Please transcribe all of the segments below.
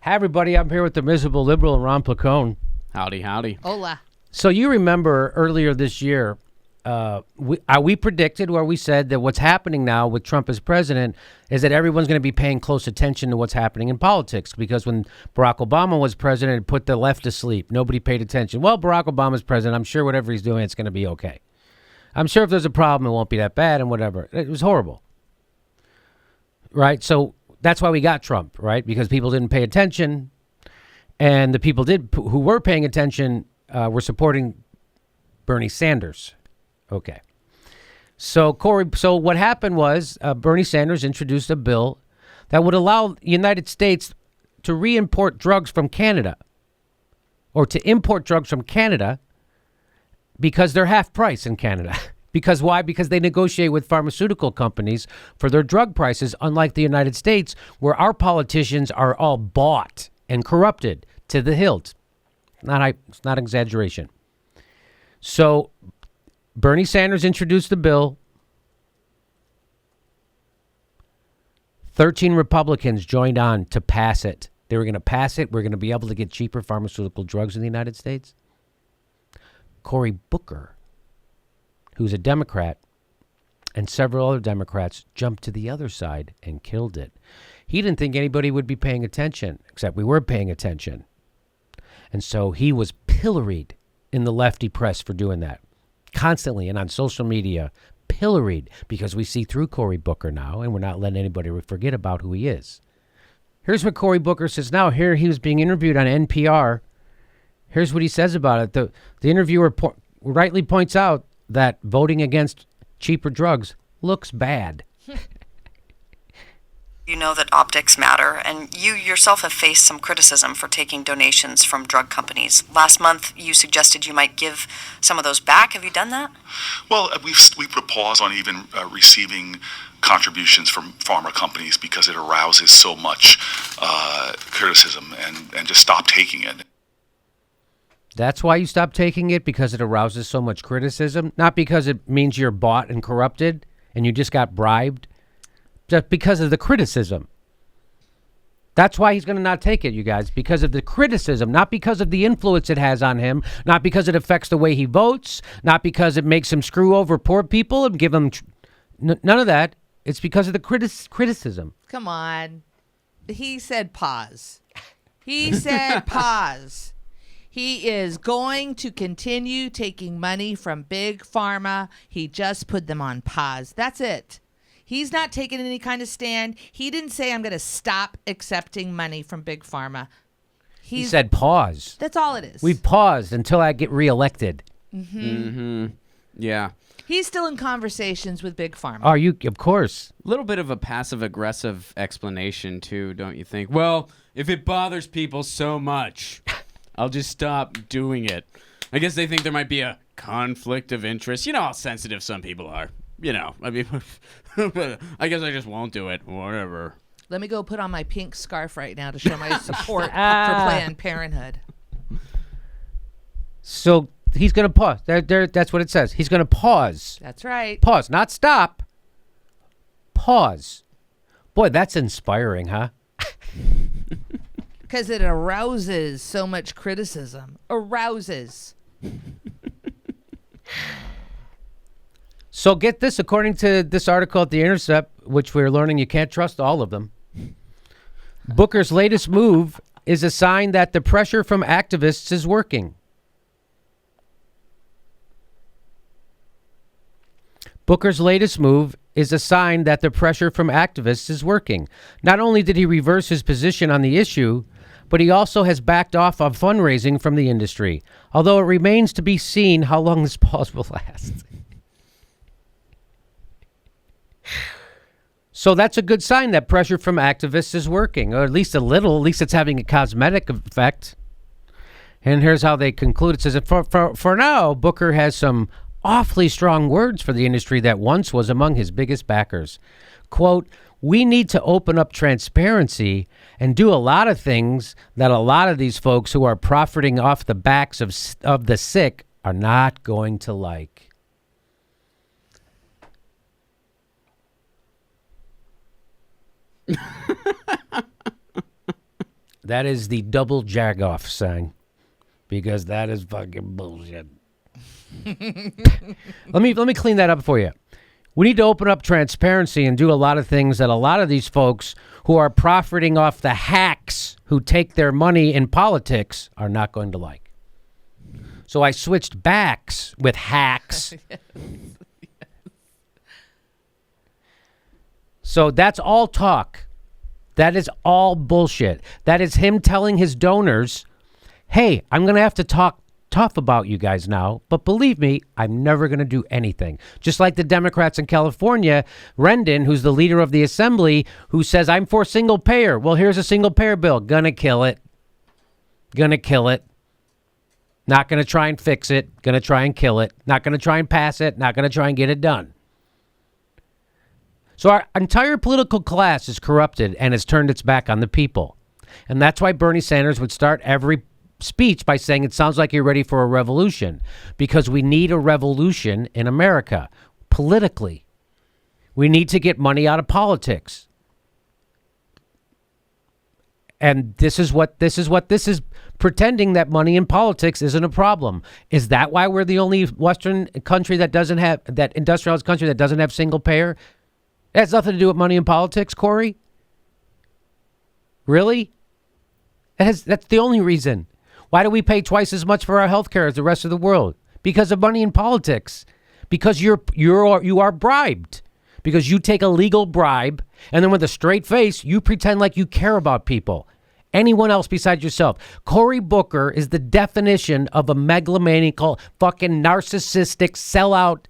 Hi, everybody. I'm here with the miserable liberal and Ron Placone. Howdy, howdy. Hola. So you remember earlier this year, we predicted where we said that what's happening now with Trump as president is that everyone's going to be paying close attention to what's happening in politics, because when Barack Obama was president, it put the left to sleep. Nobody paid attention. Well, Barack Obama's president. I'm sure whatever he's doing, it's going to be okay. I'm sure if there's a problem, it won't be that bad and whatever. It was horrible. Right? So that's why we got Trump, right? Because people didn't pay attention, and the people who were paying attention were supporting Bernie Sanders. Okay. So what happened was Bernie Sanders introduced a bill that would allow the United States to re-import drugs from Canada, or to import drugs from Canada, because they're half price in Canada. Because why? Because they negotiate with pharmaceutical companies for their drug prices, unlike the United States, where our politicians are all bought and corrupted to the hilt. It's not exaggeration. So Bernie Sanders introduced the bill. 13 Republicans joined on to pass it. They were going to pass it. We're going to be able to get cheaper pharmaceutical drugs in the United States. Cory Booker, who's a Democrat, and several other Democrats jumped to the other side and killed it. He didn't think anybody would be paying attention, except we were paying attention. And so he was pilloried in the lefty press for doing that. Constantly, and on social media, pilloried, because we see through Cory Booker now, and we're not letting anybody forget about who he is. Here's what Cory Booker says now. Here he was being interviewed on NPR. Here's what he says about it. The interviewer rightly points out that voting against cheaper drugs looks bad. You know that optics matter, and you yourself have faced some criticism for taking donations from drug companies. Last month, you suggested you might give some of those back. Have you done that? Well, we've put a pause on even receiving contributions from pharma companies because it arouses so much criticism, and just stop taking it. That's why you stopped taking it, because it arouses so much criticism, not because it means you're bought and corrupted and you just got bribed, just because of the criticism. That's why he's going to not take it, you guys, because of the criticism, not because of the influence it has on him, not because it affects the way he votes, not because it makes him screw over poor people and give them none of that. It's because of the criticism. Come on. He said pause. He said pause. He is going to continue taking money from Big Pharma. He just put them on pause. That's it. He's not taking any kind of stand. He didn't say, I'm going to stop accepting money from Big Pharma. He said pause. That's all it is. We paused until I get reelected. Yeah. He's still in conversations with Big Pharma. Are you? Of course. A little bit of a passive-aggressive explanation, too, don't you think? Well, if it bothers people so much, I'll just stop doing it. I guess they think there might be a conflict of interest. You know how sensitive some people are. You know, I mean, I guess I just won't do it. Whatever. Let me go put on my pink scarf right now to show my support for Planned Parenthood. So he's going to pause. That's what it says. He's going to pause. That's right. Pause, not stop. Pause. Boy, that's inspiring, huh? Because it arouses so much criticism. Arouses. So get this, according to this article at The Intercept, which we're learning you can't trust all of them, Booker's latest move is a sign that the pressure from activists is working. Booker's latest move is a sign that the pressure from activists is working. Not only did he reverse his position on the issue, but he also has backed off of fundraising from the industry, although it remains to be seen how long this pause will last. So that's a good sign that pressure from activists is working, or at least a little. At least it's having a cosmetic effect. And here's how they conclude. It says, for now, Booker has some awfully strong words for the industry that once was among his biggest backers. Quote, we need to open up transparency and do a lot of things that a lot of these folks who are profiting off the backs of the sick are not going to like. That is the double jagoff sign, because that is fucking bullshit. Let me clean that up for you. We need to open up transparency and do a lot of things that a lot of these folks who are profiting off the hacks who take their money in politics are not going to like. So I switched backs with hacks. So that's all talk. That is all bullshit. That is him telling his donors, hey, I'm going to have to talk tough about you guys now, but believe me, I'm never going to do anything. Just like the Democrats in California, Rendon, who's the leader of the assembly, who says, I'm for single payer. Well, here's a single payer bill. Gonna kill it. Gonna kill it. Not going to try and fix it. Going to try and kill it. Not going to try and pass it. Not going to try and get it done. So our entire political class is corrupted and has turned its back on the people. And that's why Bernie Sanders would start every speech by saying, it sounds like you're ready for a revolution, because we need a revolution in America politically. We need to get money out of politics. And this is pretending that money in politics isn't a problem. Is that why we're the only Western country that doesn't have, that industrialized country that doesn't have single payer? It has nothing to do with money in politics, Cory. Really? That's the only reason. Why do we pay twice as much for our health care as the rest of the world? Because of money in politics. Because you are bribed. Because you take a legal bribe, and then with a straight face, you pretend like you care about people. Anyone else besides yourself. Cory Booker is the definition of a megalomaniacal, fucking narcissistic sellout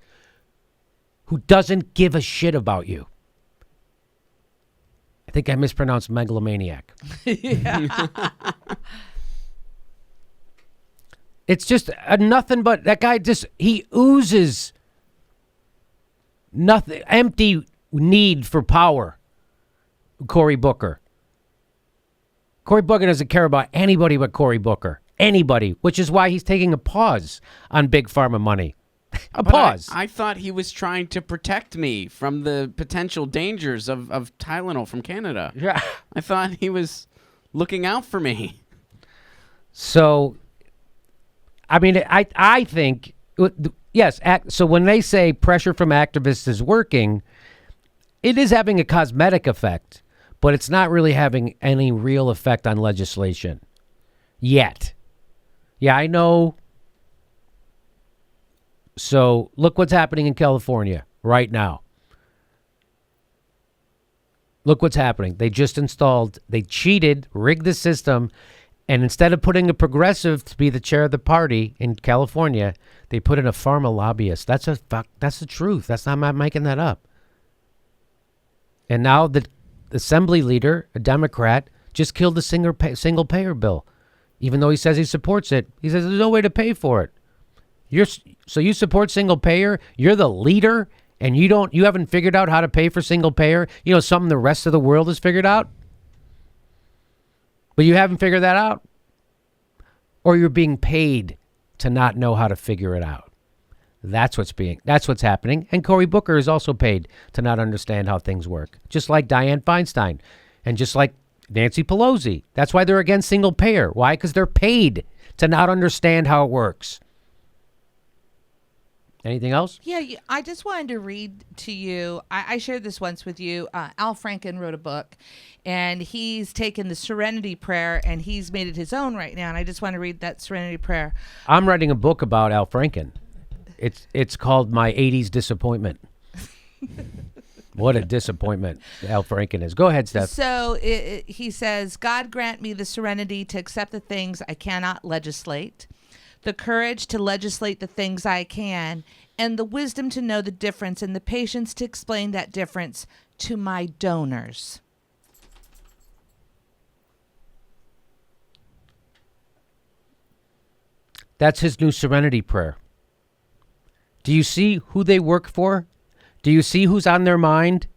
who doesn't give a shit about you. I think I mispronounced megalomaniac. It's just nothing but that guy he oozes nothing, empty need for power. Cory Booker. Cory Booker doesn't care about anybody but Cory Booker. Anybody, which is why he's taking a pause on big pharma money. Pause. I thought he was trying to protect me from the potential dangers of Tylenol from Canada. Yeah. I thought he was looking out for me. So, I mean, I think, yes, so when they say pressure from activists is working, it is having a cosmetic effect, but it's not really having any real effect on legislation yet. Yeah, I know. So look what's happening in California right now. Look what's happening. They cheated, rigged the system, and instead of putting a progressive to be the chair of the party in California, they put in a pharma lobbyist. That's the truth. I'm not making that up. And now the assembly leader, a Democrat, just killed the single payer bill. Even though he says he supports it, he says there's no way to pay for it. So you support single payer, you're the leader, and you haven't figured out how to pay for single payer. You know, something the rest of the world has figured out? But you haven't figured that out? Or you're being paid to not know how to figure it out. That's what's happening. And Cory Booker is also paid to not understand how things work. Just like Dianne Feinstein and just like Nancy Pelosi. That's why they're against single payer. Why? Because they're paid to not understand how it works. Anything else? Yeah, I just wanted to read to you. I shared this once with you. Al Franken wrote a book, and he's taken the Serenity Prayer, and he's made it his own right now. And I just want to read that Serenity Prayer. I'm writing a book about Al Franken. It's called My 80s Disappointment. What a disappointment Al Franken is. Go ahead, Steph. So he says, God grant me the serenity to accept the things I cannot legislate, the courage to legislate the things I can, and the wisdom to know the difference and the patience to explain that difference to my donors. That's his new serenity prayer. Do you see who they work for? Do you see who's on their mind?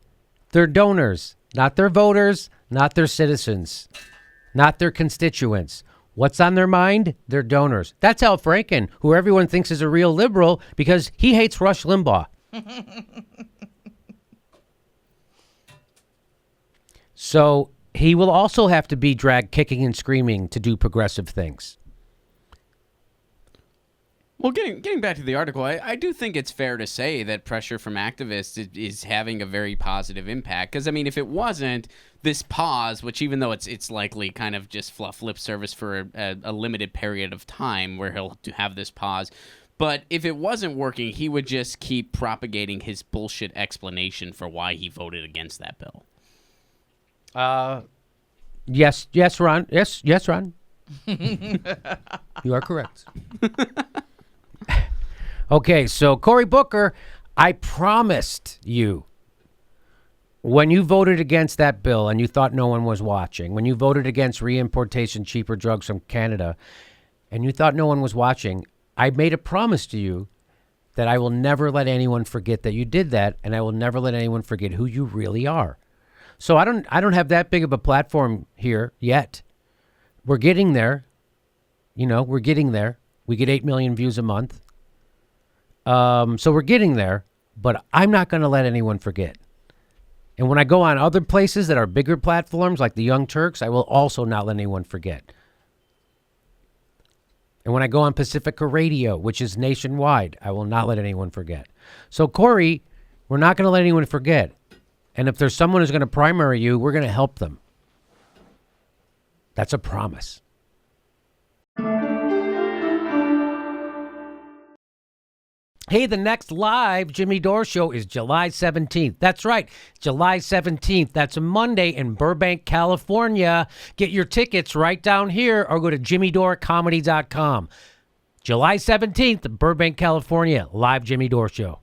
Their donors, not their voters, not their citizens, not their constituents. What's on their mind? Their donors. That's Al Franken, who everyone thinks is a real liberal because he hates Rush Limbaugh. So he will also have to be dragged kicking and screaming to do progressive things. Well, getting back to the article, I do think it's fair to say that pressure from activists is having a very positive impact. Because, I mean, if it wasn't, this pause, which even though it's likely kind of just fluff lip service for a limited period of time where he'll have this pause, but if it wasn't working, he would just keep propagating his bullshit explanation for why he voted against that bill. Yes, Ron. Yes, Ron. You are correct. Okay, so Cory Booker, I promised you when you voted against that bill and you thought no one was watching, when you voted against reimportation cheaper drugs from Canada and you thought no one was watching, I made a promise to you that I will never let anyone forget that you did that, and I will never let anyone forget who you really are. So I don't have that big of a platform here yet. We're getting there. We're getting there. We get 8 million views a month. So we're getting there, but I'm not going to let anyone forget. And when I go on other places that are bigger platforms like the Young Turks, I will also not let anyone forget. And when I go on Pacifica Radio, which is nationwide, I will not let anyone forget. So, Cory, we're not going to let anyone forget. And if there's someone who's going to primary you, we're going to help them. That's a promise. Hey, the next live Jimmy Dore show is July 17th. That's right, July 17th. That's a Monday in Burbank, California. Get your tickets right down here or go to jimmydorecomedy.com. July 17th, Burbank, California, live Jimmy Dore show.